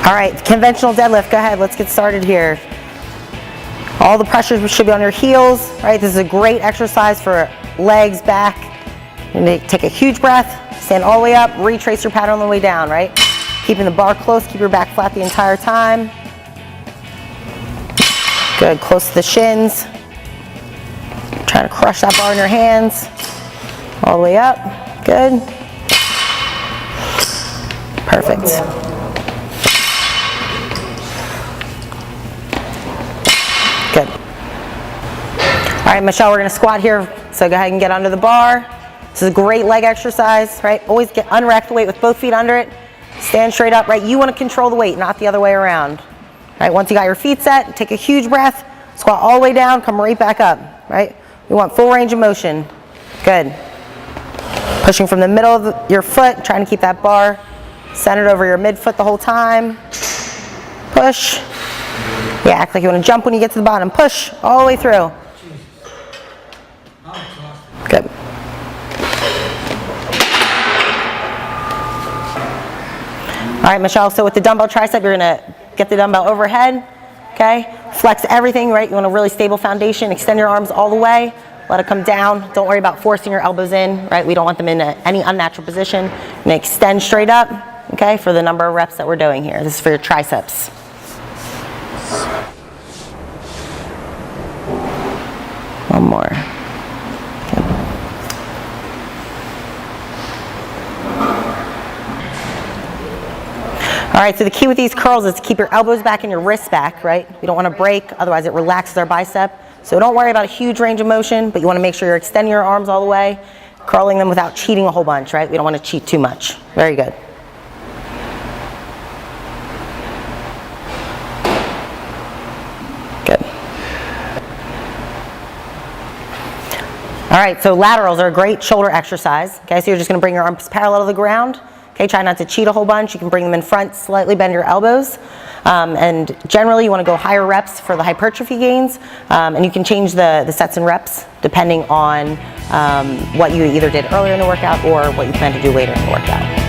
All right, conventional deadlift, go ahead, let's get started here. All the pressure should be on your heels, right? This is a great exercise for legs, back. And take a huge breath, stand all the way up, retrace your pattern on the way down, right? Keeping the bar close, keep your back flat the entire time. Good, close to the shins. Try to crush that bar in your hands. All the way up, good. Perfect. Good. All right, Michelle, we're gonna squat here, so go ahead and get under the bar. This is a great leg exercise, right? Always get unrack the weight with both feet under it. Stand straight up, right? You wanna control the weight, not the other way around. Right, once you got your feet set, take a huge breath, squat all the way down, come right back up, right? We want full range of motion. Good. Pushing from the middle of your foot, trying to keep that bar centered over your midfoot the whole time. Push. Yeah, act like you want to jump when you get to the bottom. Push all the way through. Good. All right, Michelle, so with the dumbbell tricep, you're going to get the dumbbell overhead, okay? Flex everything, right? You want a really stable foundation. Extend your arms all the way. Let it come down. Don't worry about forcing your elbows in, right? We don't want them in any unnatural position. You're going to extend straight up, okay, for the number of reps that we're doing here. This is for your triceps. One more. Good. All right, so the key with these curls is to keep your elbows back and your wrists back, right? We don't want to break, otherwise it relaxes our bicep. So don't worry about a huge range of motion, but you want to make sure you're extending your arms all the way, curling them without cheating a whole bunch, right? We don't want to cheat too much. Very good. Good. All right, so laterals are a great shoulder exercise. Okay, so you're just going to bring your arms parallel to the ground. Okay, try not to cheat a whole bunch. You can bring them in front, slightly bend your elbows. And generally you want to go higher reps for the hypertrophy gains. And you can change the sets and reps depending on what you either did earlier in the workout or what you plan to do later in the workout.